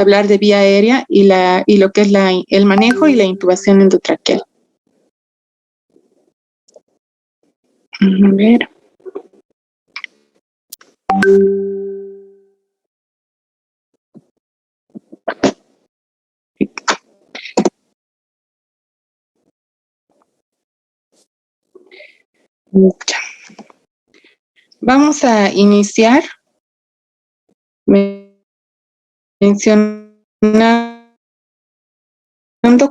hablar de vía aérea y lo que es el manejo y la intubación endotraqueal. A ver. Vamos a iniciar mencionando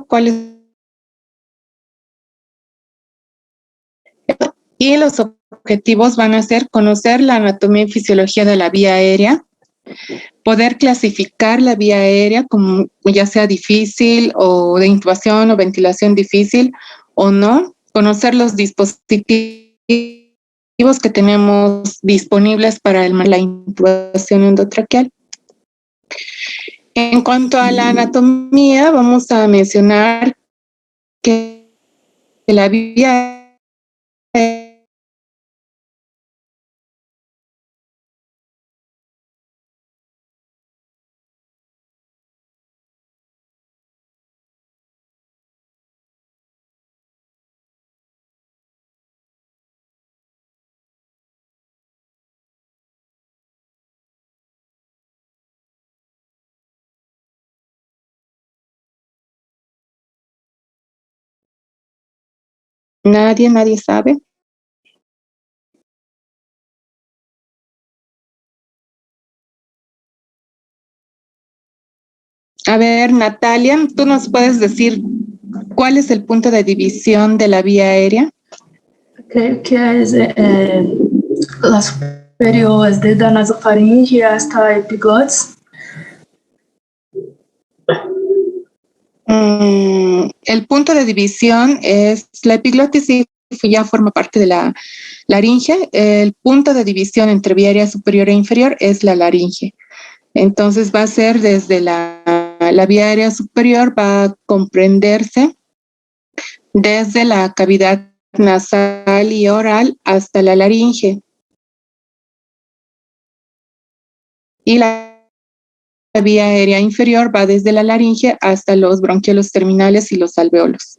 cuáles y los objetivos van a ser conocer la anatomía y fisiología de la vía aérea, poder clasificar la vía aérea como ya sea difícil o de intubación o ventilación difícil o no, conocer los dispositivos que tenemos disponibles para la intubación endotraqueal. En cuanto a la anatomía, vamos a mencionar que la vía nadie sabe. A ver, Natalia, ¿tú nos puedes decir cuál es el punto de división de la vía aérea? Creio que la superior es desde a nasofaringe hasta a epiglotis. El punto de división es la epiglotis, y ya forma parte de la laringe. El punto de división entre vía aérea superior e inferior es la laringe. Entonces va a ser desde la vía aérea superior, va a comprenderse desde la cavidad nasal y oral hasta la laringe. Y la vía aérea inferior va desde la laringe hasta los bronquiolos terminales y los alveolos.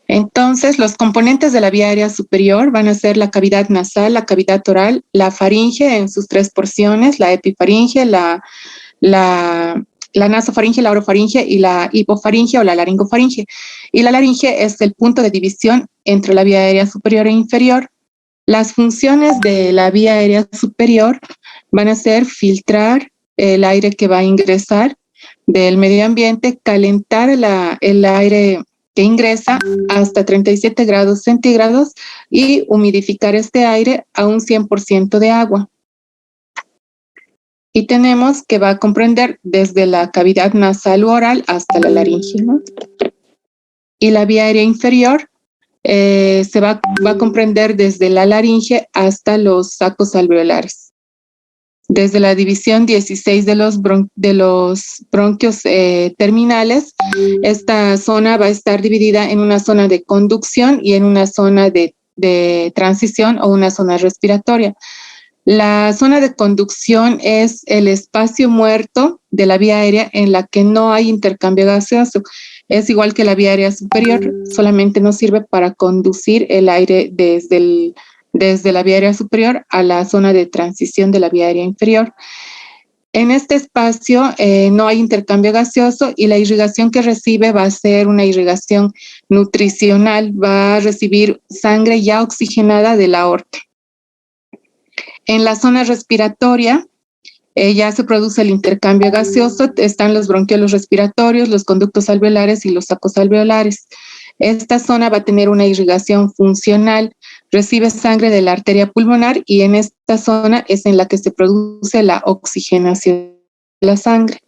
Entonces, los componentes de la vía aérea superior van a ser la cavidad nasal, la cavidad oral, la faringe en sus tres porciones, la epifaringe, la nasofaringe, la orofaringe y la hipofaringe o la laringofaringe. Y la laringe es el punto de división entre la vía aérea superior e inferior. Las funciones de la vía aérea superior van a ser filtrar el aire que va a ingresar del medio ambiente, calentar el aire que ingresa hasta 37 grados centígrados y humidificar este aire a un 100% de agua. Y tenemos que va a comprender desde la cavidad nasal u oral hasta la laringe, ¿no? Y la vía aérea inferior se va a comprender desde la laringe hasta los sacos alveolares. Desde la división 16 de los bronquios terminales, esta zona va a estar dividida en una zona de conducción y en una zona de transición o una zona respiratoria. La zona de conducción es el espacio muerto de la vía aérea en la que no hay intercambio gaseoso. Es igual que la vía aérea superior, solamente nos sirve para conducir el aire desde la vía aérea superior a la zona de transición de la vía aérea inferior. En este espacio no hay intercambio gaseoso y la irrigación que recibe va a ser una irrigación nutricional, va a recibir sangre ya oxigenada de la aorta. En la zona respiratoria ya se produce el intercambio gaseoso, están los bronquiolos respiratorios, los conductos alveolares y los sacos alveolares. Esta zona va a tener una irrigación funcional, recibe sangre de la arteria pulmonar y en esta zona es en la que se produce la oxigenación de la sangre.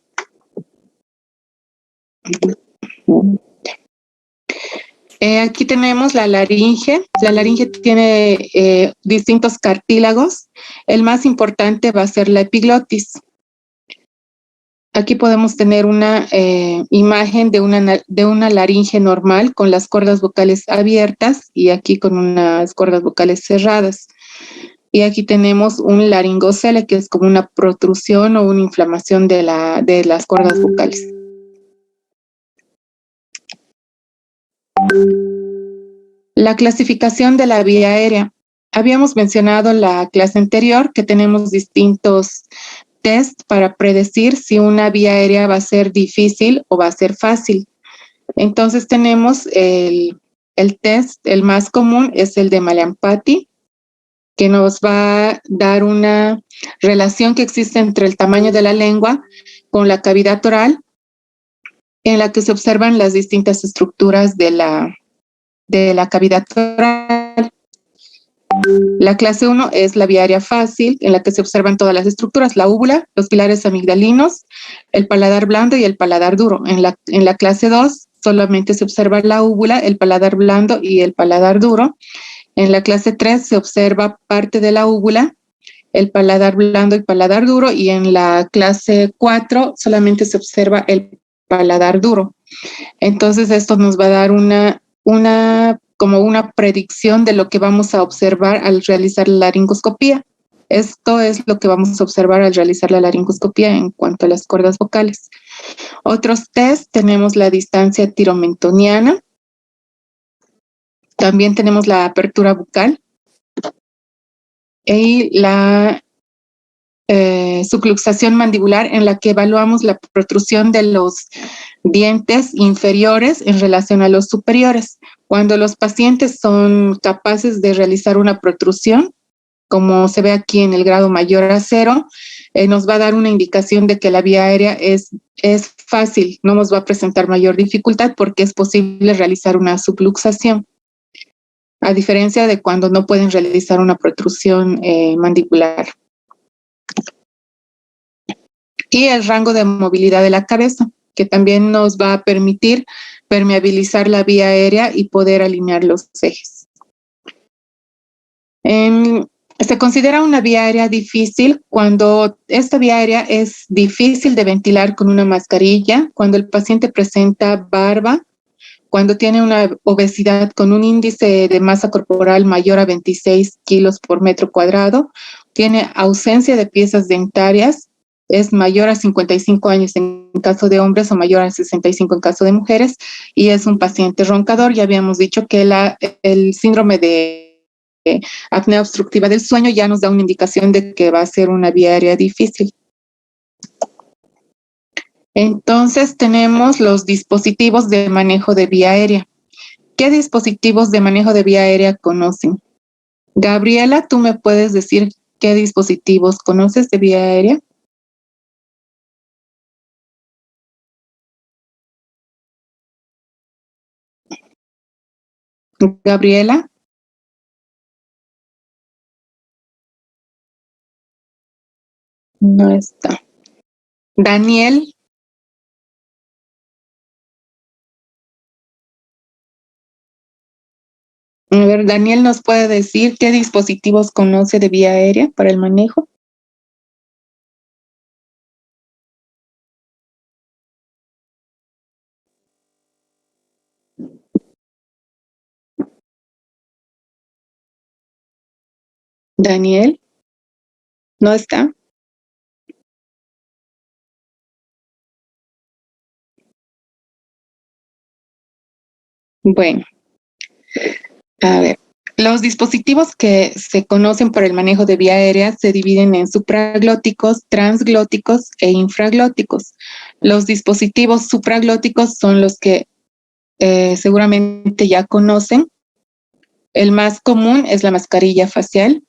Aquí tenemos la laringe. La laringe tiene distintos cartílagos. El más importante va a ser la epiglotis. Aquí podemos tener una imagen de una laringe normal con las cuerdas vocales abiertas y aquí con unas cuerdas vocales cerradas. Y aquí tenemos un laringocele, que es como una protrusión o una inflamación de las cuerdas vocales. La clasificación de la vía aérea. Habíamos mencionado en la clase anterior que tenemos distintos test para predecir si una vía aérea va a ser difícil o va a ser fácil. Entonces tenemos el test, el más común es el de Mallampati, que nos va a dar una relación que existe entre el tamaño de la lengua con la cavidad oral, en la que se observan las distintas estructuras de la cavidad oral. La clase 1 es la vía aérea fácil, en la que se observan todas las estructuras, la úvula, los pilares amigdalinos, el paladar blando y el paladar duro. En la clase 2 solamente se observa la úvula, el paladar blando y el paladar duro. En la clase 3 se observa parte de la úvula, el paladar blando y paladar duro, y en la clase 4 solamente se observa el paladar duro. Entonces esto nos va a dar como una predicción de lo que vamos a observar al realizar la laringoscopía. Esto es lo que vamos a observar al realizar la laringoscopía en cuanto a las cuerdas vocales. Otros test, tenemos la distancia tiromentoniana. También tenemos la apertura bucal y la subluxación mandibular, en la que evaluamos la protrusión de los dientes inferiores en relación a los superiores. Cuando los pacientes son capaces de realizar una protrusión, como se ve aquí en el grado mayor a 0, nos va a dar una indicación de que la vía aérea es fácil, no nos va a presentar mayor dificultad porque es posible realizar una subluxación, a diferencia de cuando no pueden realizar una protrusión mandibular. Y el rango de movilidad de la cabeza, que también nos va a permitir permeabilizar la vía aérea y poder alinear los ejes. Se considera una vía aérea difícil cuando esta vía aérea es difícil de ventilar con una mascarilla, cuando el paciente presenta barba, cuando tiene una obesidad con un índice de masa corporal mayor a 26 kilos por metro cuadrado, tiene ausencia de piezas dentarias, es mayor a 55 años en caso de hombres o mayor a 65 en caso de mujeres, y es un paciente roncador. Ya habíamos dicho que el síndrome de apnea obstructiva del sueño ya nos da una indicación de que va a ser una vía aérea difícil. Entonces tenemos los dispositivos de manejo de vía aérea. ¿Qué dispositivos de manejo de vía aérea conocen? Gabriela, ¿tú me puedes decir qué dispositivos conoces de vía aérea? Gabriela. No está. Daniel. A ver, Daniel, ¿nos puede decir qué dispositivos conoce de vía aérea para el manejo? Daniel, ¿no está? Bueno, a ver. Los dispositivos que se conocen para el manejo de vía aérea se dividen en supraglóticos, transglóticos e infraglóticos. Los dispositivos supraglóticos son los que seguramente ya conocen. El más común es la mascarilla facial.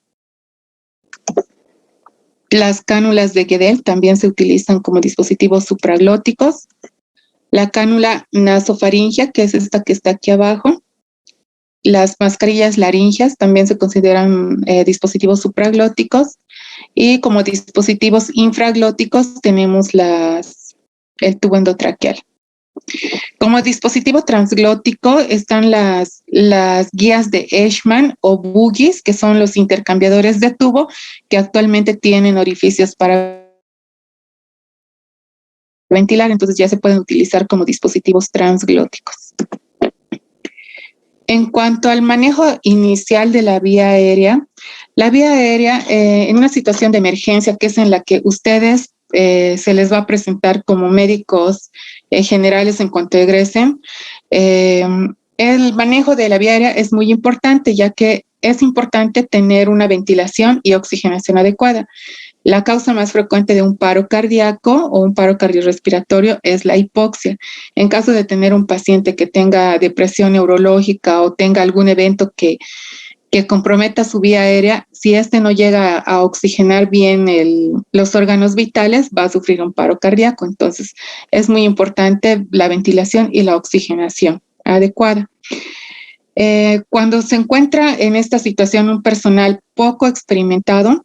Las cánulas de Guedel también se utilizan como dispositivos supraglóticos. La cánula nasofaringia, que es esta que está aquí abajo. Las mascarillas laringias también se consideran dispositivos supraglóticos, y como dispositivos infraglóticos tenemos el tubo endotraqueal. Como dispositivo transglótico están las guías de Eichmann o Bugis, que son los intercambiadores de tubo que actualmente tienen orificios para ventilar, entonces ya se pueden utilizar como dispositivos transglóticos. En cuanto al manejo inicial de la vía aérea, La vía aérea, en una situación de emergencia, que es en la que ustedes se les va a presentar como médicos generales en cuanto egresen, el manejo de la vía aérea es muy importante, ya que es importante tener una ventilación y oxigenación adecuada. La causa más frecuente de un paro cardíaco o un paro cardiorrespiratorio es la hipoxia. En caso de tener un paciente que tenga depresión neurológica o tenga algún evento que comprometa su vía aérea, si este no llega a oxigenar bien los órganos vitales, va a sufrir un paro cardíaco. Entonces, es muy importante la ventilación y la oxigenación adecuada. Cuando se encuentra en esta situación un personal poco experimentado,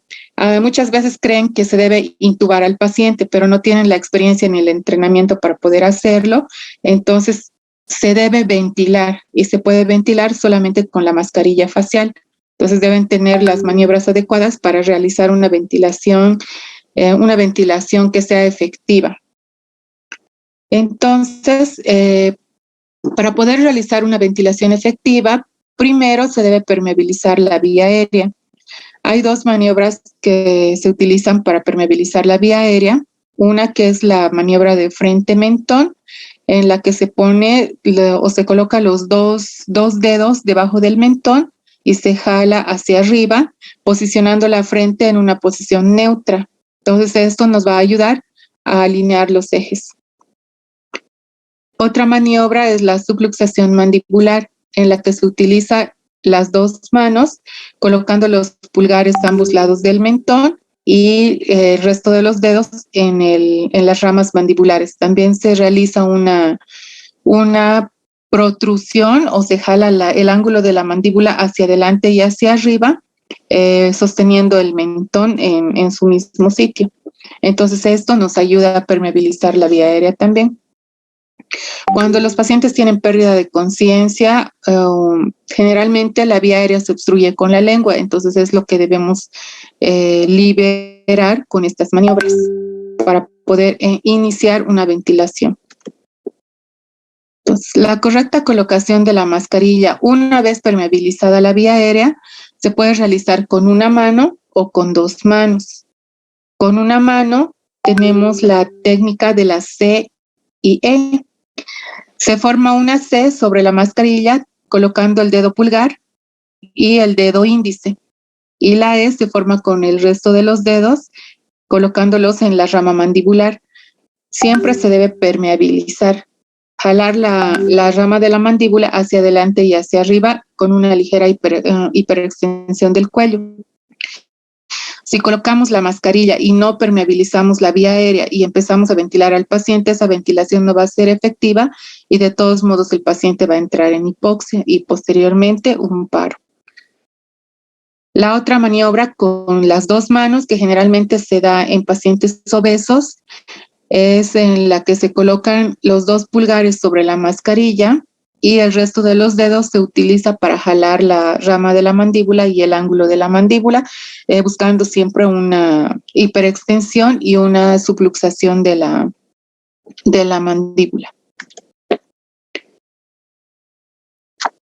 muchas veces creen que se debe intubar al paciente, pero no tienen la experiencia ni el entrenamiento para poder hacerlo. Entonces, se debe ventilar y se puede ventilar solamente con la mascarilla facial. Entonces, deben tener las maniobras adecuadas para realizar una ventilación que sea efectiva. Entonces, para poder realizar una ventilación efectiva, primero se debe permeabilizar la vía aérea. Hay dos maniobras que se utilizan para permeabilizar la vía aérea. Una que es la maniobra de frente-mentón, en la que se pone o se coloca los dos dedos debajo del mentón y se jala hacia arriba, posicionando la frente en una posición neutra. Entonces, esto nos va a ayudar a alinear los ejes. Otra maniobra es la subluxación mandibular, en la que se utiliza las dos manos, colocando los pulgares a ambos lados del mentón y el resto de los dedos en las ramas mandibulares. También se realiza una protrusión o se jala el ángulo de la mandíbula hacia adelante y hacia arriba, sosteniendo el mentón en su mismo sitio. Entonces, esto nos ayuda a permeabilizar la vía aérea también. Cuando los pacientes tienen pérdida de conciencia, generalmente la vía aérea se obstruye con la lengua, entonces es lo que debemos liberar con estas maniobras para poder iniciar una ventilación. Entonces, la correcta colocación de la mascarilla, una vez permeabilizada la vía aérea, se puede realizar con una mano o con dos manos. Con una mano tenemos la técnica de la C y E. Se forma una C sobre la mascarilla colocando el dedo pulgar y el dedo índice. Y la E se forma con el resto de los dedos colocándolos en la rama mandibular. Siempre se debe permeabilizar. Jalar la rama de la mandíbula hacia adelante y hacia arriba con una ligera hiperextensión del cuello. Si colocamos la mascarilla y no permeabilizamos la vía aérea y empezamos a ventilar al paciente, esa ventilación no va a ser efectiva y de todos modos el paciente va a entrar en hipoxia y posteriormente un paro. La otra maniobra con las dos manos, que generalmente se da en pacientes obesos, es en la que se colocan los dos pulgares sobre la mascarilla y el resto de los dedos se utiliza para jalar la rama de la mandíbula y el ángulo de la mandíbula, buscando siempre una hiperextensión y una subluxación de la mandíbula.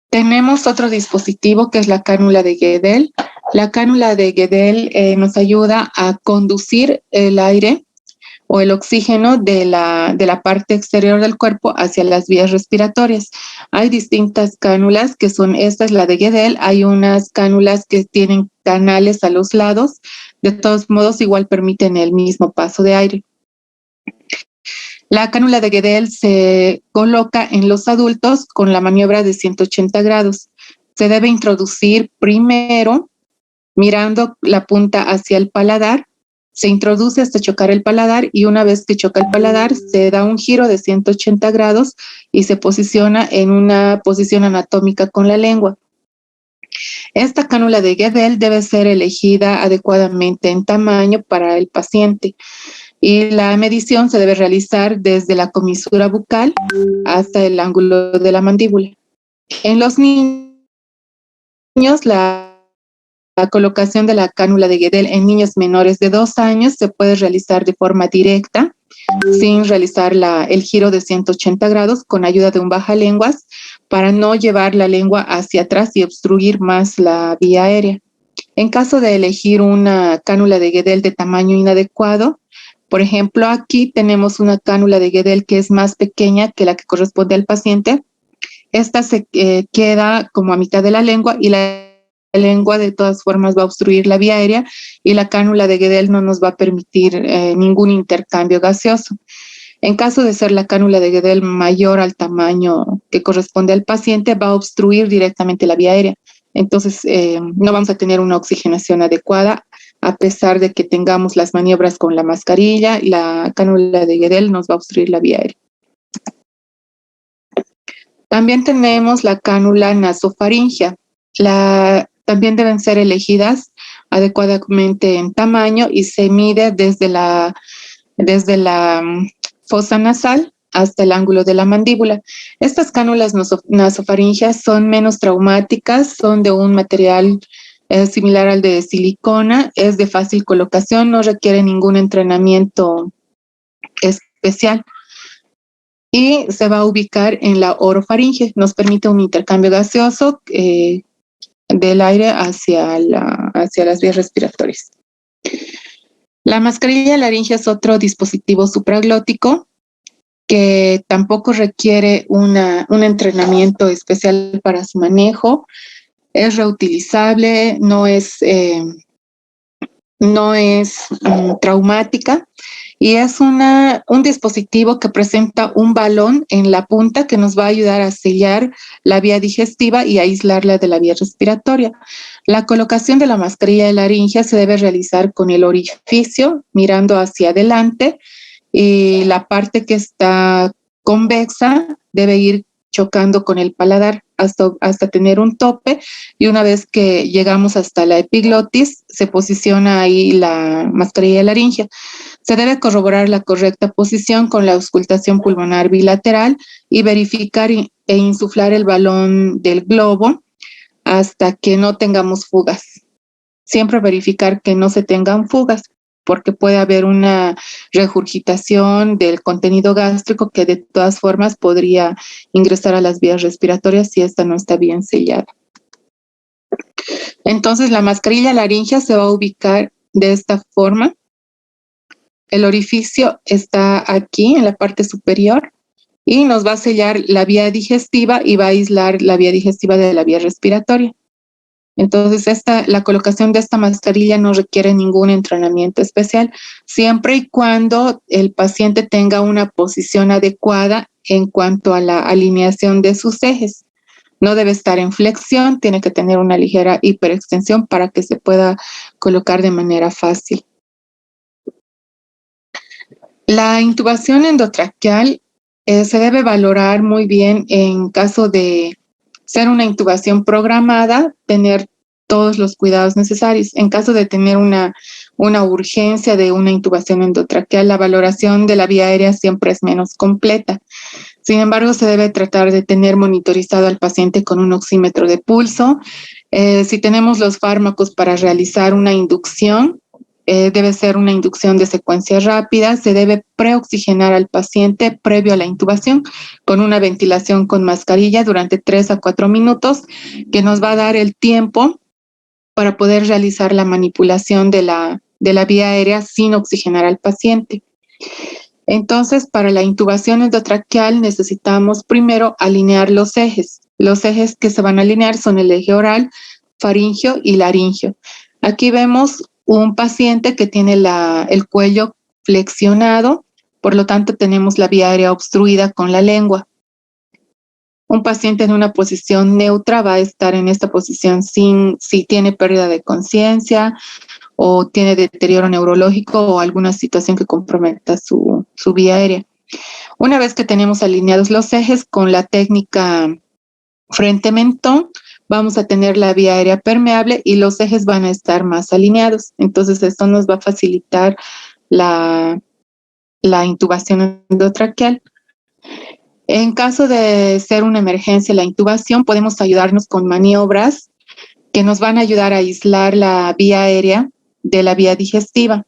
Tenemos otro dispositivo que es la cánula de Guedel. La cánula de Guedel nos ayuda a conducir el aire o el oxígeno de la parte exterior del cuerpo hacia las vías respiratorias. Hay distintas cánulas que son, esta es la de Guedel, hay unas cánulas que tienen canales a los lados, de todos modos igual permiten el mismo paso de aire. La cánula de Guedel se coloca en los adultos con la maniobra de 180 grados. Se debe introducir primero mirando la punta hacia el paladar. Se introduce hasta chocar el paladar y una vez que choca el paladar se da un giro de 180 grados y se posiciona en una posición anatómica con la lengua. Esta cánula de Guedel debe ser elegida adecuadamente en tamaño para el paciente y la medición se debe realizar desde la comisura bucal hasta el ángulo de la mandíbula. En los niños, la colocación de la cánula de Guedel en niños menores de 2 años se puede realizar de forma directa, sin realizar el giro de 180 grados con ayuda de un bajalenguas para no llevar la lengua hacia atrás y obstruir más la vía aérea. En caso de elegir una cánula de Guedel de tamaño inadecuado, por ejemplo, aquí tenemos una cánula de Guedel que es más pequeña que la que corresponde al paciente. Esta se queda como a mitad de la lengua y la lengua de todas formas va a obstruir la vía aérea y la cánula de Guedel no nos va a permitir ningún intercambio gaseoso. En caso de ser la cánula de Guedel mayor al tamaño que corresponde al paciente, va a obstruir directamente la vía aérea. Entonces, no vamos a tener una oxigenación adecuada, a pesar de que tengamos las maniobras con la mascarilla, la cánula de Guedel nos va a obstruir la vía aérea. También tenemos la cánula nasofaringea. También deben ser elegidas adecuadamente en tamaño y se mide desde la fosa nasal hasta el ángulo de la mandíbula. Estas cánulas nasofaríngeas son menos traumáticas, son de un material similar al de silicona, es de fácil colocación, no requiere ningún entrenamiento especial y se va a ubicar en la orofaringe. Nos permite un intercambio gaseoso del aire hacia las vías respiratorias. La mascarilla laringea es otro dispositivo supraglótico que tampoco requiere un entrenamiento especial para su manejo. Es reutilizable, no es traumática y es un dispositivo que presenta un balón en la punta que nos va a ayudar a sellar la vía digestiva y a aislarla de la vía respiratoria. La colocación de la mascarilla de laringe se debe realizar con el orificio mirando hacia adelante y la parte que está convexa debe ir chocando con el paladar hasta tener un tope, y una vez que llegamos hasta la epiglotis, se posiciona ahí la mascarilla laringea. Se debe corroborar la correcta posición con la auscultación pulmonar bilateral y verificar e insuflar el balón del globo hasta que no tengamos fugas. Siempre verificar que no se tengan fugas, porque puede haber una regurgitación del contenido gástrico que de todas formas podría ingresar a las vías respiratorias si esta no está bien sellada. Entonces, la mascarilla laringea se va a ubicar de esta forma. El orificio está aquí en la parte superior y nos va a sellar la vía digestiva y va a aislar la vía digestiva de la vía respiratoria. Entonces, la colocación de esta mascarilla no requiere ningún entrenamiento especial, siempre y cuando el paciente tenga una posición adecuada en cuanto a la alineación de sus ejes. No debe estar en flexión, tiene que tener una ligera hiperextensión para que se pueda colocar de manera fácil. La intubación endotraqueal se debe valorar muy bien en caso de ser una intubación programada, tener todos los cuidados necesarios. En caso de tener una urgencia de una intubación endotraqueal, la valoración de la vía aérea siempre es menos completa. Sin embargo, se debe tratar de tener monitorizado al paciente con un oxímetro de pulso. Si tenemos los fármacos para realizar una inducción, debe ser una inducción de secuencia rápida. Se debe preoxigenar al paciente previo a la intubación con una ventilación con mascarilla durante 3 a 4 minutos, que nos va a dar el tiempo para poder realizar la manipulación de la vía aérea sin oxigenar al paciente. Entonces, para la intubación endotraqueal necesitamos primero alinear los ejes. Los ejes que se van a alinear son el eje oral, faríngeo y laríngeo. Aquí vemos un paciente que tiene el cuello flexionado, por lo tanto tenemos la vía aérea obstruida con la lengua. Un paciente en una posición neutra va a estar en esta posición si tiene pérdida de conciencia o tiene deterioro neurológico o alguna situación que comprometa su vía aérea. Una vez que tenemos alineados los ejes con la técnica frente-mentón, vamos a tener la vía aérea permeable y los ejes van a estar más alineados. Entonces, esto nos va a facilitar la intubación endotraqueal. En caso de ser una emergencia la intubación, podemos ayudarnos con maniobras que nos van a ayudar a aislar la vía aérea de la vía digestiva.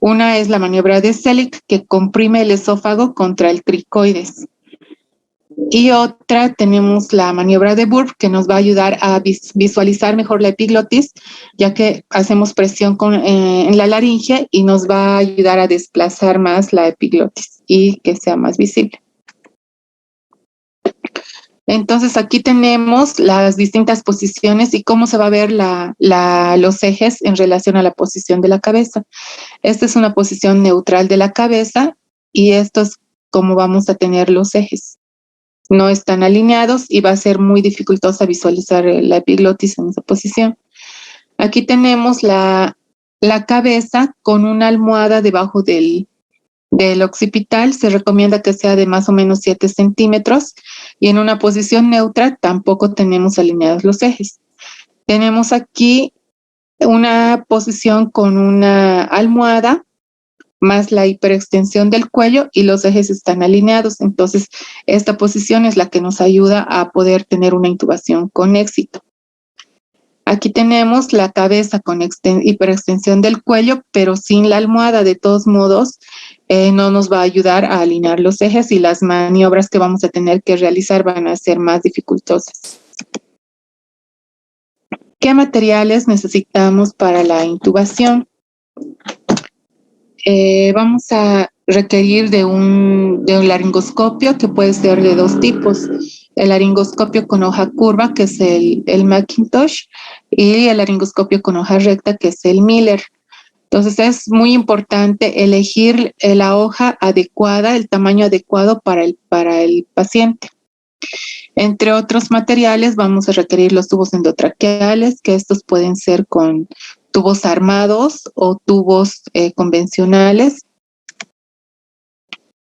Una es la maniobra de Selig, que comprime el esófago contra el cricoides. Y otra, tenemos la maniobra de Burp, que nos va a ayudar a visualizar mejor la epiglotis, ya que hacemos presión en la laringe y nos va a ayudar a desplazar más la epiglotis y que sea más visible. Entonces aquí tenemos las distintas posiciones y cómo se va a ver los ejes en relación a la posición de la cabeza. Esta es una posición neutral de la cabeza y esto es cómo vamos a tener los ejes. No están alineados y va a ser muy dificultosa visualizar la epiglotis en esa posición. Aquí tenemos la cabeza con una almohada debajo del occipital. Se recomienda que sea de más o menos 7 centímetros y en una posición neutra tampoco tenemos alineados los ejes. Tenemos aquí una posición con una almohada más la hiperextensión del cuello y los ejes están alineados. Entonces, esta posición es la que nos ayuda a poder tener una intubación con éxito. Aquí tenemos la cabeza con hiperextensión del cuello, pero sin la almohada. De todos modos, no nos va a ayudar a alinear los ejes y las maniobras que vamos a tener que realizar van a ser más dificultosas. ¿Qué materiales necesitamos para la intubación? Vamos a requerir de un laringoscopio que puede ser de dos tipos. El laringoscopio con hoja curva, que es el Macintosh, y el laringoscopio con hoja recta, que es el Miller. Entonces es muy importante elegir la hoja adecuada, el tamaño adecuado para el paciente. Entre otros materiales vamos a requerir los tubos endotraqueales, que estos pueden ser con tubos armados o tubos convencionales.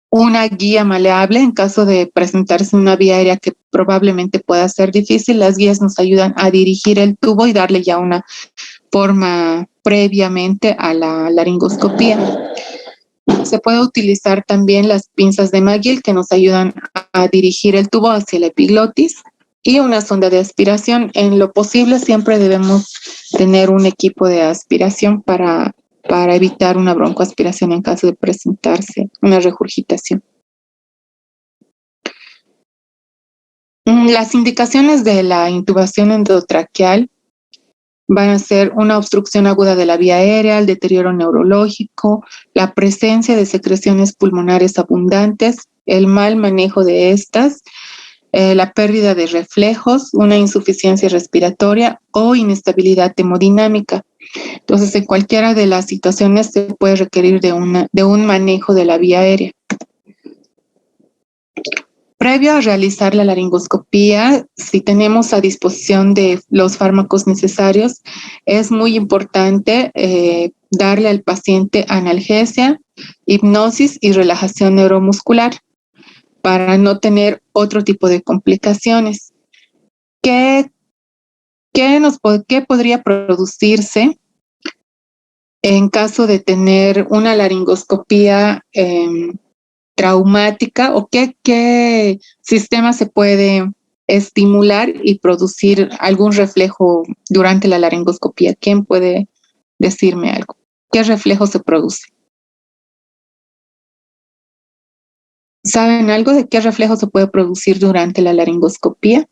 Una guía maleable en caso de presentarse una vía aérea que probablemente pueda ser difícil. Las guías nos ayudan a dirigir el tubo y darle ya una forma previamente a la laringoscopía. Se puede utilizar también las pinzas de McGill que nos ayudan a dirigir el tubo hacia la epiglotis y una sonda de aspiración. En lo posible siempre debemos tener un equipo de aspiración para evitar una broncoaspiración en caso de presentarse una regurgitación. Las indicaciones de la intubación endotraqueal van a ser una obstrucción aguda de la vía aérea, el deterioro neurológico, la presencia de secreciones pulmonares abundantes, el mal manejo de estas, la pérdida de reflejos, una insuficiencia respiratoria o inestabilidad hemodinámica. Entonces, en cualquiera de las situaciones se puede requerir de un manejo de la vía aérea. Previo a realizar la laringoscopía, si tenemos a disposición de los fármacos necesarios, es muy importante darle al paciente analgesia, hipnosis y relajación neuromuscular para no tener otro tipo de complicaciones. ¿Qué podría producirse en caso de tener una laringoscopía traumática o qué sistema se puede estimular y producir algún reflejo durante la laringoscopía? ¿Quién puede decirme algo? ¿Qué reflejo se produce? ¿Saben algo de qué reflejo se puede producir durante la laringoscopía?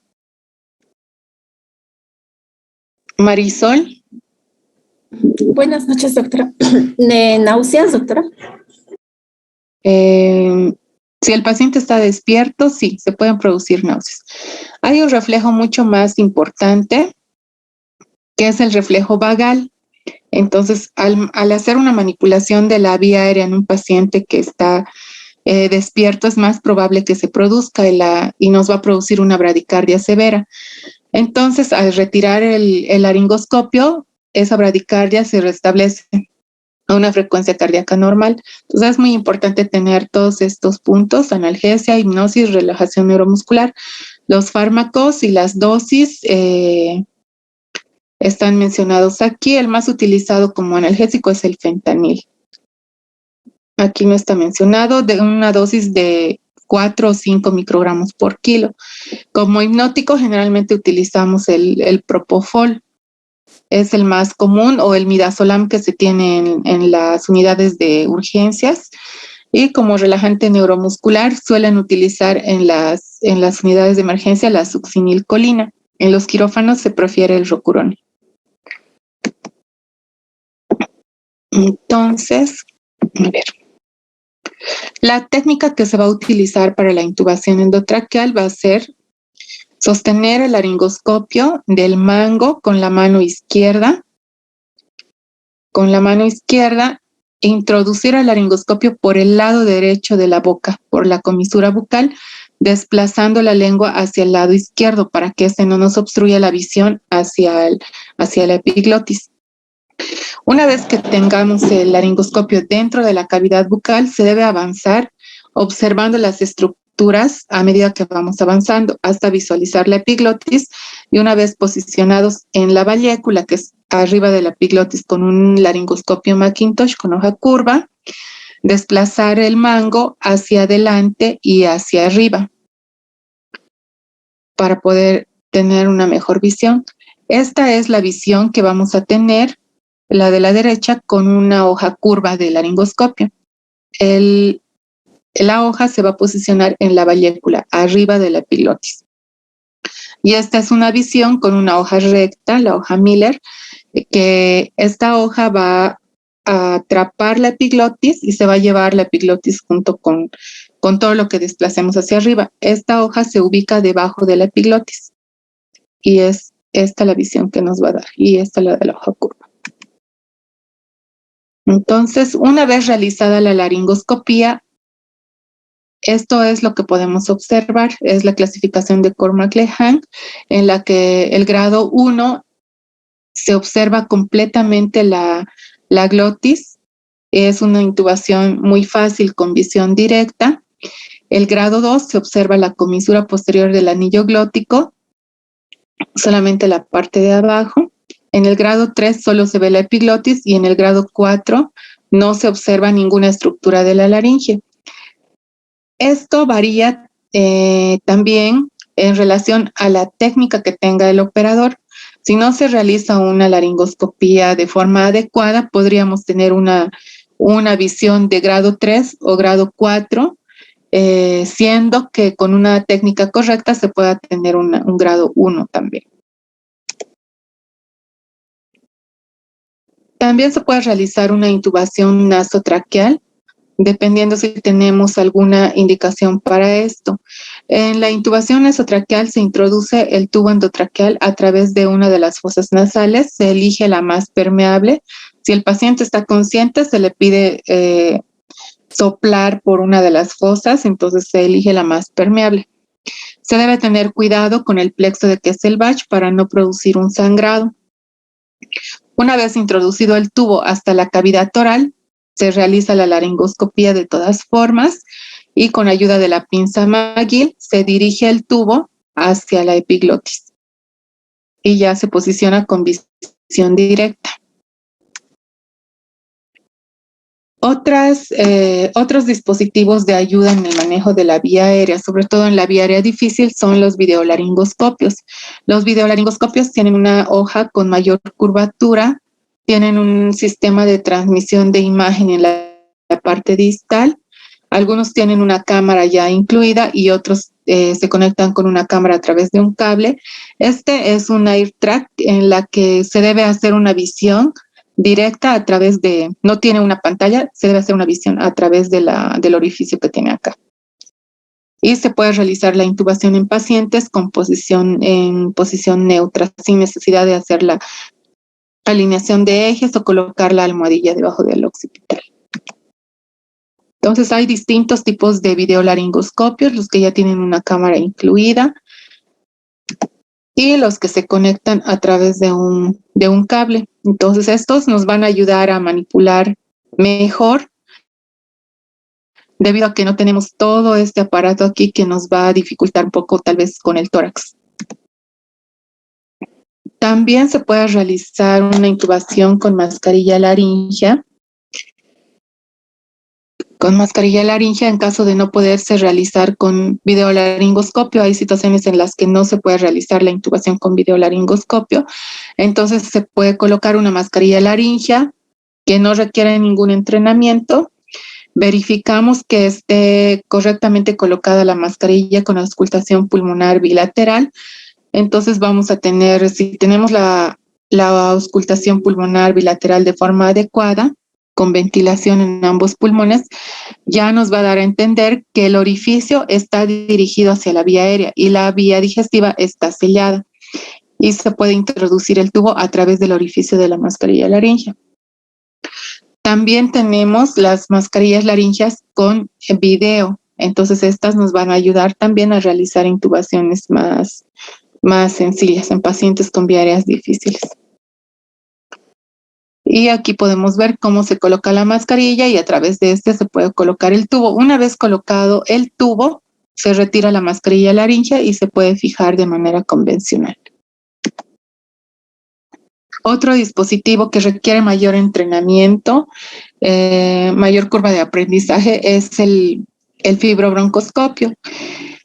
Marisol. Buenas noches, doctora. ¿De náuseas, doctora? Si el paciente está despierto, sí, se pueden producir náuseas. Hay un reflejo mucho más importante, que es el reflejo vagal. Entonces, al hacer una manipulación de la vía aérea en un paciente que está despierto, es más probable que se produzca y nos va a producir una bradicardia severa. Entonces, al retirar el laringoscopio, esa bradicardia se restablece a una frecuencia cardíaca normal. Entonces es muy importante tener todos estos puntos: analgesia, hipnosis, relajación neuromuscular. Los fármacos y las dosis están mencionados aquí. El más utilizado como analgésico es el fentanil. Aquí no está mencionado, de una dosis de 4 o 5 microgramos por kilo. Como hipnótico generalmente utilizamos el propofol. Es el más común, o el midazolam que se tiene en las unidades de urgencias. Y como relajante neuromuscular suelen utilizar en las unidades de emergencia la succinilcolina. En los quirófanos se prefiere el rocurón. Entonces, a ver. La técnica que se va a utilizar para la intubación endotraqueal va a ser sostener el laringoscopio del mango con la mano izquierda. Con la mano izquierda, introducir el laringoscopio por el lado derecho de la boca, por la comisura bucal, desplazando la lengua hacia el lado izquierdo para que no nos obstruya la visión hacia la epiglotis. Una vez que tengamos el laringoscopio dentro de la cavidad bucal, se debe avanzar observando las estructuras a medida que vamos avanzando hasta visualizar la epiglotis, y una vez posicionados en la vallécula, que es arriba de la epiglotis, con un laringoscopio Macintosh con hoja curva, desplazar el mango hacia adelante y hacia arriba para poder tener una mejor visión. Esta es la visión que vamos a tener, la de la derecha, con una hoja curva de laringoscopio. La hoja se va a posicionar en la vallécula, arriba de la epiglotis. Y esta es una visión con una hoja recta, la hoja Miller, que esta hoja va a atrapar la epiglotis y se va a llevar la epiglotis junto con todo lo que desplacemos hacia arriba. Esta hoja se ubica debajo de la epiglotis y es esta la visión que nos va a dar, y esta la de la hoja curva. Entonces, una vez realizada la laringoscopía, esto es lo que podemos observar, es la clasificación de Cormack-Lehane, en la que el grado 1 se observa completamente la glotis, es una intubación muy fácil con visión directa. El grado 2 se observa la comisura posterior del anillo glótico, solamente la parte de abajo. En el grado 3 solo se ve la epiglotis, y en el grado 4 no se observa ninguna estructura de la laringe. Esto varía también en relación a la técnica que tenga el operador. Si no se realiza una laringoscopía de forma adecuada, podríamos tener una visión de grado 3 o grado 4, siendo que con una técnica correcta se pueda tener un grado 1 también. También se puede realizar una intubación nasotraqueal, dependiendo si tenemos alguna indicación para esto. En la intubación nasotraqueal se introduce el tubo endotraqueal a través de una de las fosas nasales, se elige la más permeable. Si el paciente está consciente, se le pide soplar por una de las fosas, entonces se elige la más permeable. Se debe tener cuidado con el plexo de Kesselbach para no producir un sangrado. Una vez introducido el tubo hasta la cavidad oral, se realiza la laringoscopía de todas formas, y con ayuda de la pinza McGill se dirige el tubo hacia la epiglotis y ya se posiciona con visión directa. Otros dispositivos de ayuda en el manejo de la vía aérea, sobre todo en la vía aérea difícil, son los videolaringoscopios. Los videolaringoscopios tienen una hoja con mayor curvatura, tienen un sistema de transmisión de imagen en la parte distal. Algunos tienen una cámara ya incluida y otros se conectan con una cámara a través de un cable. Este es un AirTrack en la que se debe hacer una visión directa a través no tiene una pantalla, se debe hacer una visión a través del orificio que tiene acá. Y se puede realizar la intubación en pacientes en posición neutra, sin necesidad de hacer la alineación de ejes o colocar la almohadilla debajo del occipital. Entonces hay distintos tipos de videolaringoscopios, los que ya tienen una cámara incluida y los que se conectan a través de un cable. Entonces estos nos van a ayudar a manipular mejor, debido a que no tenemos todo este aparato aquí que nos va a dificultar un poco tal vez con el tórax. También se puede realizar una intubación con mascarilla laringea. Con mascarilla laringea, en caso de no poderse realizar con videolaringoscopio, hay situaciones en las que no se puede realizar la intubación con videolaringoscopio. Entonces se puede colocar una mascarilla laringea que no requiere ningún entrenamiento. verificamos que esté correctamente colocada la mascarilla con auscultación pulmonar bilateral. Entonces vamos a tener, si tenemos la auscultación pulmonar bilateral de forma adecuada, con ventilación en ambos pulmones, ya nos va a dar a entender que el orificio está dirigido hacia la vía aérea y la vía digestiva está sellada y se puede introducir el tubo a través del orificio de la mascarilla laringea. También tenemos las mascarillas laríngeas con video, entonces estas nos van a ayudar también a realizar intubaciones más sencillas en pacientes con vía aéreas difíciles. Y aquí podemos ver cómo se coloca la mascarilla y a través de este se puede colocar el tubo. Una vez colocado el tubo, se retira la mascarilla laringea y se puede fijar de manera convencional. Otro dispositivo que requiere mayor entrenamiento, mayor curva de aprendizaje es el fibrobroncoscopio.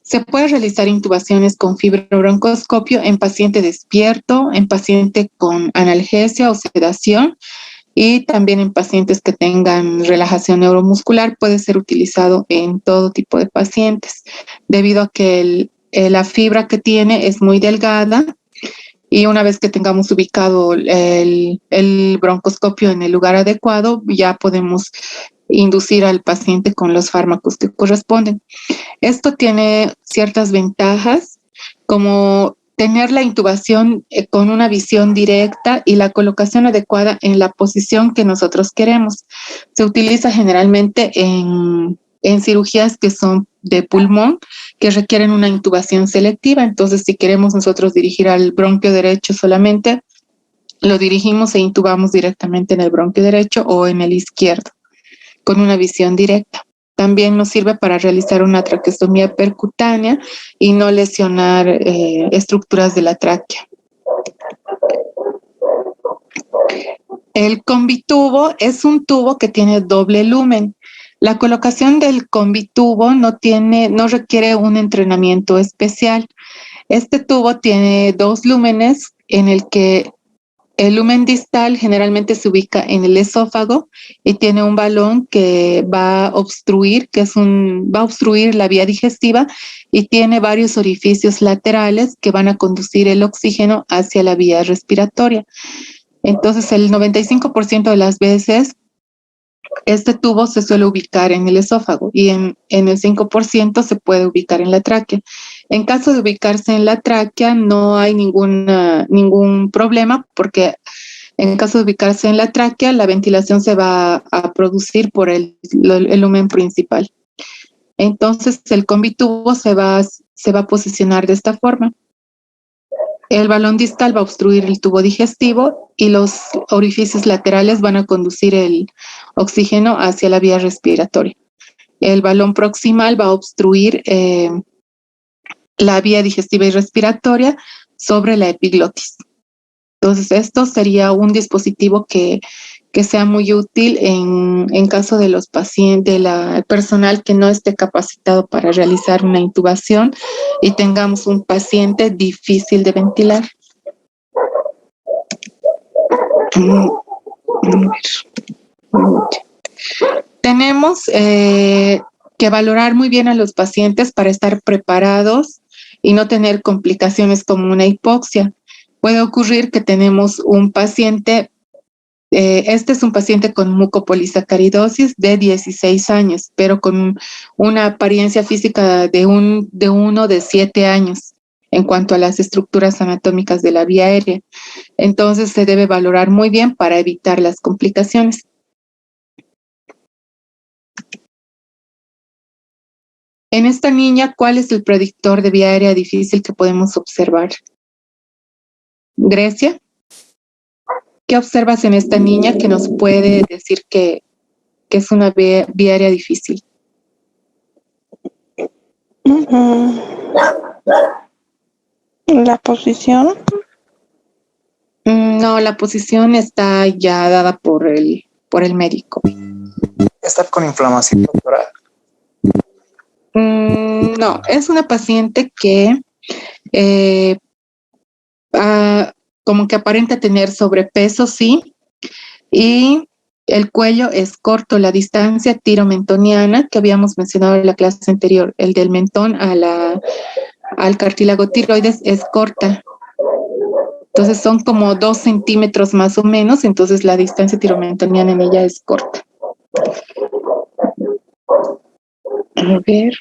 Se puede realizar intubaciones con fibrobroncoscopio en paciente despierto, en paciente con analgesia o sedación y también en pacientes que tengan relajación neuromuscular. Puede ser utilizado en todo tipo de pacientes debido a que la fibra que tiene es muy delgada y una vez que tengamos ubicado el broncoscopio en el lugar adecuado, ya podemos inducir al paciente con los fármacos que corresponden. Esto tiene ciertas ventajas, como tener la intubación con una visión directa y la colocación adecuada en la posición que nosotros queremos. Se utiliza generalmente en cirugías que son de pulmón, que requieren una intubación selectiva. Entonces, si queremos nosotros dirigir al bronquio derecho solamente, lo dirigimos e intubamos directamente en el bronquio derecho o en el izquierdo, con una visión directa. También nos sirve para realizar una traqueostomía percutánea y no lesionar estructuras de la tráquea. El combitubo es un tubo que tiene doble lumen. La colocación del combitubo no requiere un entrenamiento especial. Este tubo tiene dos lúmenes en el que el lumen distal generalmente se ubica en el esófago y tiene un balón que va a obstruir, va a obstruir la vía digestiva y tiene varios orificios laterales que van a conducir el oxígeno hacia la vía respiratoria. Entonces, el 95% de las veces este tubo se suele ubicar en el esófago y en el 5% se puede ubicar en la tráquea. En caso de ubicarse en la tráquea no hay ningún problema porque en caso de ubicarse en la tráquea la ventilación se va a producir por el lumen principal. Entonces el combitubo se va a posicionar de esta forma. El balón distal va a obstruir el tubo digestivo y los orificios laterales van a conducir el oxígeno hacia la vía respiratoria. El balón proximal va a obstruir la vía digestiva y respiratoria sobre la epiglotis. Entonces, esto sería un dispositivo que sea muy útil en caso de los pacientes, del personal que no esté capacitado para realizar una intubación y tengamos un paciente difícil de ventilar. Tenemos que valorar muy bien a los pacientes para estar preparados y no tener complicaciones como una hipoxia. Puede ocurrir que tenemos un paciente, este es un paciente con mucopolisacaridosis de 16 años, pero con una apariencia física de uno de 7 años en cuanto a las estructuras anatómicas de la vía aérea. Entonces se debe valorar muy bien para evitar las complicaciones. En esta niña, ¿cuál es el predictor de vía aérea difícil que podemos observar? Grecia, ¿qué observas en esta niña que nos puede decir que es una vía aérea difícil? La posición. No, la posición está ya dada por el médico. ¿Está con inflamación, doctora? No, es una paciente que como que aparenta tener sobrepeso, sí, y El cuello es corto, la distancia tiromentoniana que habíamos mencionado en la clase anterior, el del mentón al cartílago tiroides es corta. Entonces son como 2 centímetros más o menos, entonces la distancia tiromentoniana en ella es corta. A ver.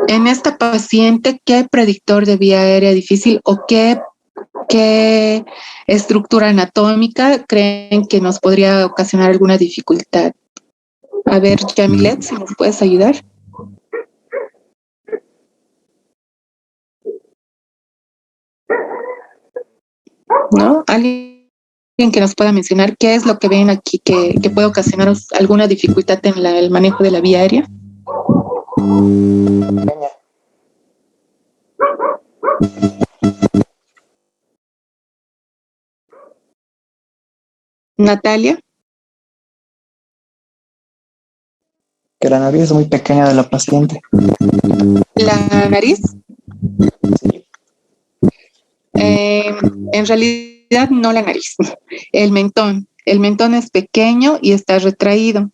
En esta paciente, ¿qué predictor de vía aérea difícil o qué estructura anatómica creen que nos podría ocasionar alguna dificultad? A ver, Yamilet, si nos puedes ayudar. ¿No? ¿Alguien que nos pueda mencionar qué es lo que ven aquí que puede ocasionar alguna dificultad en el manejo de la vía aérea? Pequeña. Natalia, Que la nariz es muy pequeña de la paciente. la nariz. Sí. En realidad no la nariz, el mentón. El mentón es pequeño y está retraído.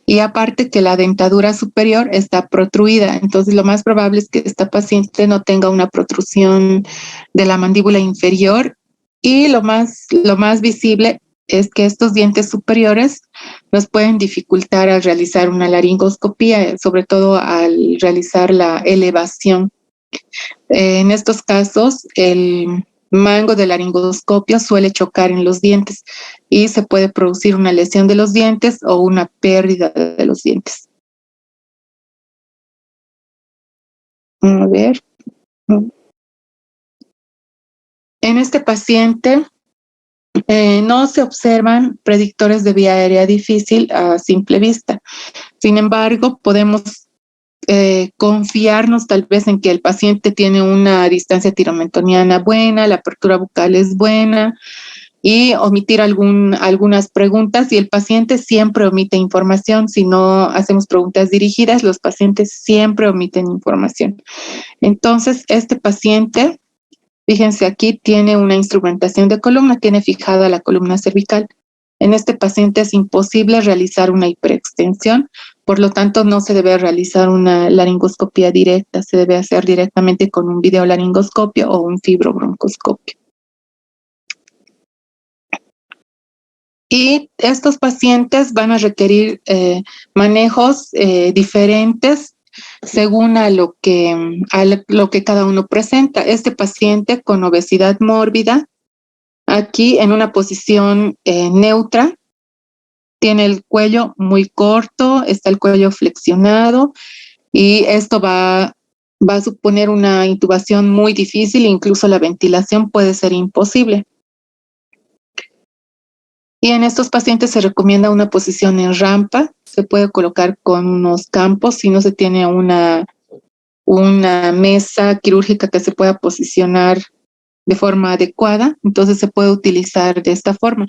Y aparte que la dentadura superior está protruida, entonces lo más probable es que esta paciente no tenga una protrusión de la mandíbula inferior y lo más visible es que estos dientes superiores nos pueden dificultar al realizar una laringoscopía, sobre todo al realizar la elevación. En estos casos, el mango del laringoscopio suele chocar en los dientes y se puede producir una lesión de los dientes o una pérdida de los dientes. A ver. En este paciente no se observan predictores de vía aérea difícil a simple vista. Sin embargo, podemos confiarnos tal vez en que el paciente tiene una distancia tiromentoniana buena, la apertura bucal es buena, y omitir algunas preguntas, y el paciente siempre omite información. Si no hacemos preguntas dirigidas, los pacientes siempre omiten información. Entonces, este paciente, fíjense aquí, tiene una instrumentación de columna, tiene fijada la columna cervical. En este paciente es imposible realizar una hiperextensión, por lo tanto no se debe realizar una laringoscopía directa, se debe hacer directamente con un videolaringoscopio o un fibrobroncoscopio. Y estos pacientes van a requerir manejos diferentes según a lo que cada uno presenta. Este paciente con obesidad mórbida, aquí en una posición neutra, tiene el cuello muy corto, está el cuello flexionado y esto va a suponer una intubación muy difícil, incluso la ventilación puede ser imposible. Y en estos pacientes se recomienda una posición en rampa, se puede colocar con unos campos si no se tiene una mesa quirúrgica que se pueda posicionar de forma adecuada, entonces se puede utilizar de esta forma.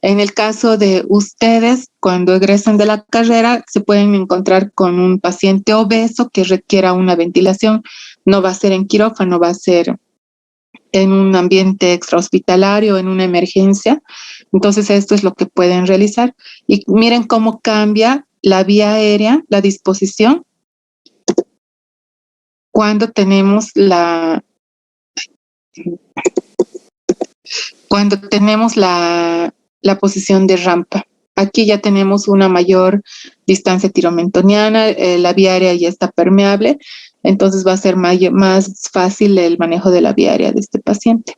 En el caso de ustedes, cuando egresan de la carrera, se pueden encontrar con un paciente obeso que requiera una ventilación, no va a ser en quirófano, va a ser en un ambiente extrahospitalario, en una emergencia. Entonces esto es lo que pueden realizar. Y miren cómo cambia la vía aérea, la disposición, cuando tenemos la posición de rampa. Aquí ya tenemos una mayor distancia tiromentoniana, la vía aérea ya está permeable, entonces va a ser más fácil el manejo de la vía aérea de este paciente.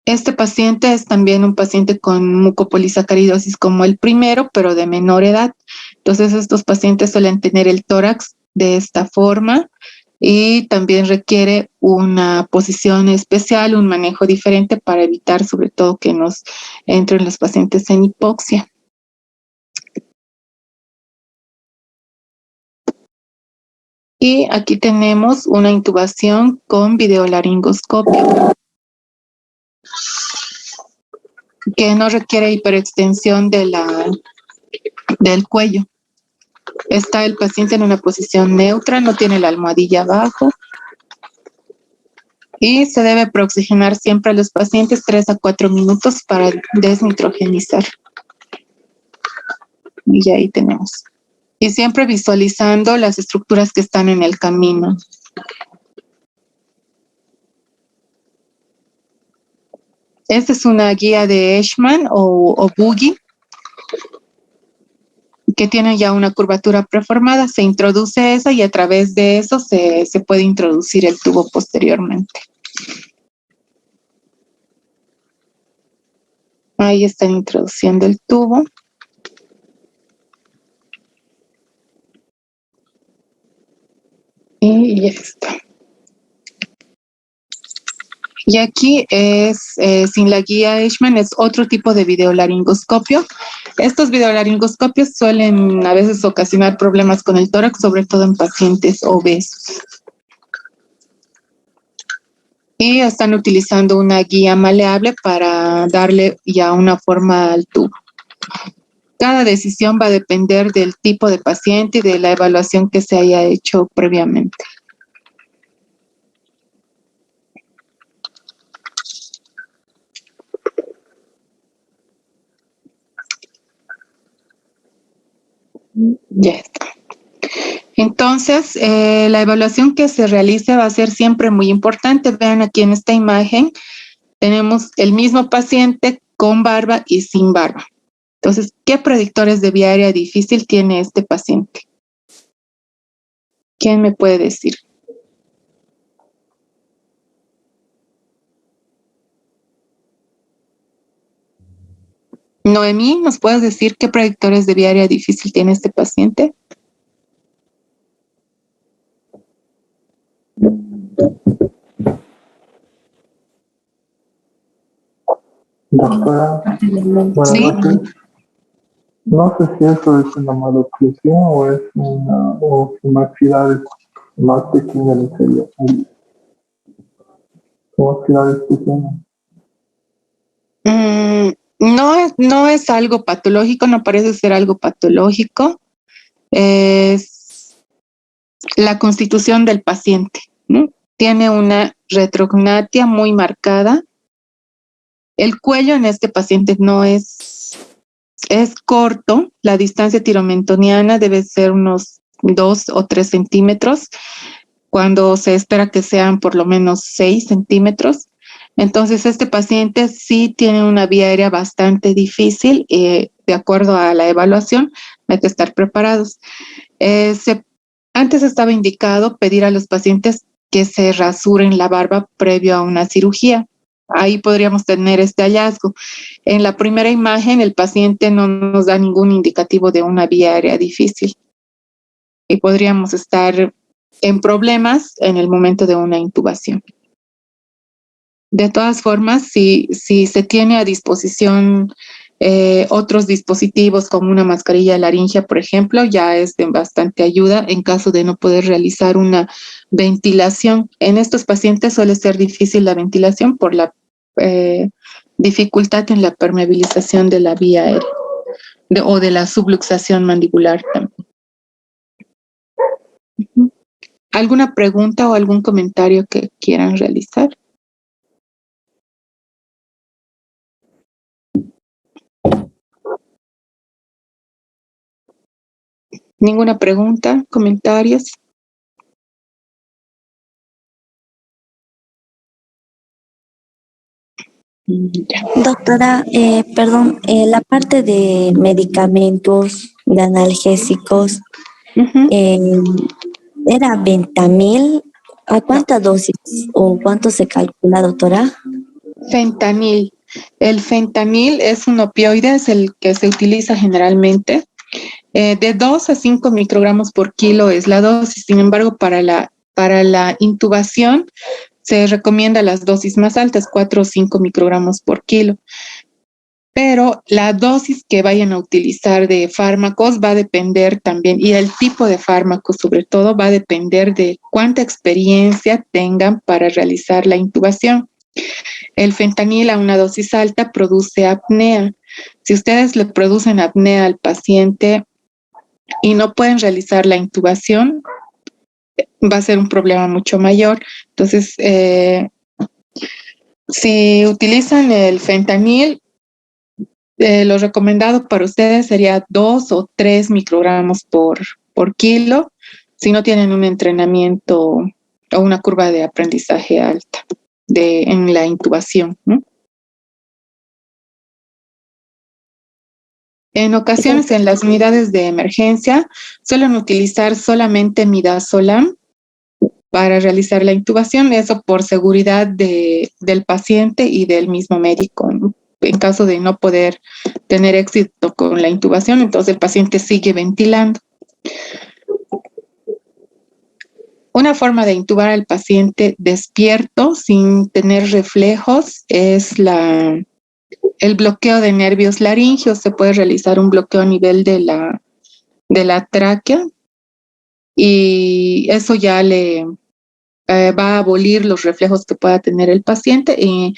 Este paciente es también un paciente con mucopolisacaridosis como el primero, pero de menor edad. Entonces estos pacientes suelen tener el tórax de esta forma y también requiere una posición especial, un manejo diferente para evitar sobre todo que nos entren los pacientes en hipoxia. Y aquí tenemos una intubación con videolaringoscopio que no requiere hiperextensión del cuello. Está el paciente en una posición neutra, no tiene la almohadilla abajo. Y se debe preoxigenar siempre a los pacientes 3 a 4 minutos para desnitrogenizar. Y ahí tenemos. Y siempre visualizando las estructuras que están en el camino. Esta es una guía de Eichmann o Buggy, que tiene ya una curvatura preformada. Se introduce esa y a través de eso se puede introducir el tubo posteriormente. Ahí están introduciendo el tubo. Y ya está. Y aquí es, sin la guía Eichmann, es otro tipo de videolaringoscopio. Estos videolaringoscopios suelen a veces ocasionar problemas con el tórax, sobre todo en pacientes obesos. Y están utilizando una guía maleable para darle ya una forma al tubo. Cada decisión va a depender del tipo de paciente y de la evaluación que se haya hecho previamente. Ya está. Entonces, la evaluación que se realice va a ser siempre muy importante. Vean aquí en esta imagen, tenemos el mismo paciente con barba y sin barba. Entonces, ¿qué predictores de vía aérea difícil tiene este paciente? ¿Quién me puede decir? Noemí, ¿nos puedes decir qué predictores de vía aérea difícil tiene este paciente? Doctora, buenas Sí. noches. No sé si eso es una maloclusión o es o su maxilar es más pequeña de serio. Su maxilar es pequeña. No es algo patológico, no parece ser algo patológico. Es la constitución del paciente, ¿no? Tiene una retrognatia muy marcada. El cuello en este paciente no es corto. La distancia tiromentoniana debe ser unos 2 o 3 centímetros, cuando se espera que sean por lo menos 6 centímetros. Entonces, este paciente sí tiene una vía aérea bastante difícil. De acuerdo a la evaluación, hay que estar preparados. Antes estaba indicado pedir a los pacientes que se rasuren la barba previo a una cirugía. Ahí podríamos tener este hallazgo. En la primera imagen, el paciente no nos da ningún indicativo de una vía aérea difícil y podríamos estar en problemas en el momento de una intubación. De todas formas, si se tiene a disposición otros dispositivos como una mascarilla laringea, por ejemplo, ya es de bastante ayuda en caso de no poder realizar una ventilación. En estos pacientes suele ser difícil la ventilación por la dificultad en la permeabilización de la vía aérea o de la subluxación mandibular también. ¿Alguna pregunta o algún comentario que quieran realizar? ¿Ninguna pregunta? ¿Comentarios? Ya. Doctora, perdón, la parte de medicamentos, de analgésicos, Ujú. ¿era Ventamil? ¿A cuánta dosis o cuánto se calcula, doctora? Fentanil. El fentanil es un opioide, es el que se utiliza generalmente. De 2 a 5 microgramos por kilo es la dosis. Sin embargo, para la intubación se recomienda las dosis más altas, 4 o 5 microgramos por kilo. Pero la dosis que vayan a utilizar de fármacos va a depender también, y el tipo de fármaco sobre todo, va a depender de cuánta experiencia tengan para realizar la intubación. El fentanil a una dosis alta produce apnea. Si ustedes le producen apnea al paciente y no pueden realizar la intubación, va a ser un problema mucho mayor. Entonces, Si utilizan el fentanil, lo recomendado para ustedes sería 2 o 3 microgramos por kilo, si no tienen un entrenamiento o una curva de aprendizaje alta en la intubación, ¿no? En ocasiones, en las unidades de emergencia, suelen utilizar solamente midazolam para realizar la intubación, eso por seguridad del paciente y del mismo médico, ¿no? En caso de no poder tener éxito con la intubación, entonces el paciente sigue ventilando. Una forma de intubar al paciente despierto sin tener reflejos es el bloqueo de nervios laringeos. Se puede realizar un bloqueo a nivel de la tráquea y eso ya le va a abolir los reflejos que pueda tener el paciente y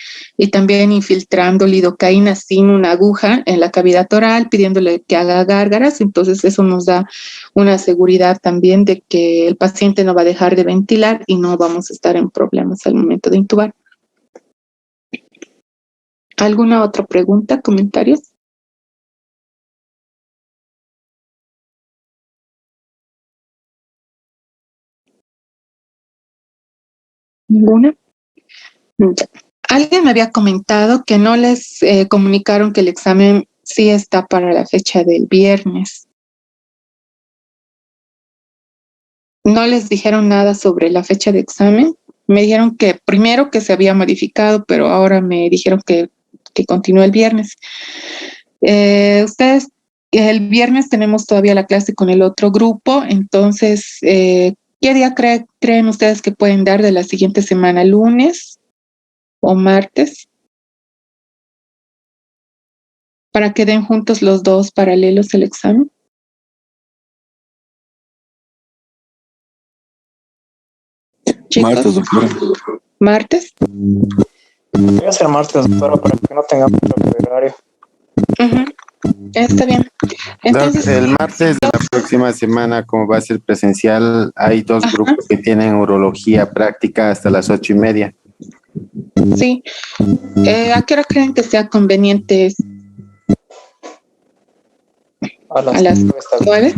también infiltrando lidocaína sin una aguja en la cavidad oral, pidiéndole que haga gárgaras. Entonces eso nos da una seguridad también de que el paciente no va a dejar de ventilar y no vamos a estar en problemas al momento de intubar. ¿Alguna otra pregunta, comentarios? ¿Ninguna? Ya. Alguien me había comentado que no les comunicaron que el examen sí está para la fecha del viernes. No les dijeron nada sobre la fecha de examen. Me dijeron que primero que se había modificado, pero ahora me dijeron que continúa el viernes. Ustedes, el viernes tenemos todavía la clase con el otro grupo, entonces, ¿qué día creen ustedes que pueden dar de la siguiente semana? ¿Lunes o martes? Para que den juntos los dos paralelos el examen. Chicos. Martes, doctora. ¿Martes? Voy a hacer martes, doctora, para que no tengamos mucho horario. Está bien. Entonces, El martes de la próxima semana, como va a ser presencial, hay dos grupos que tienen urología práctica hasta las 8:30. Sí. ¿A qué hora creen que sea conveniente? A las 9. 9.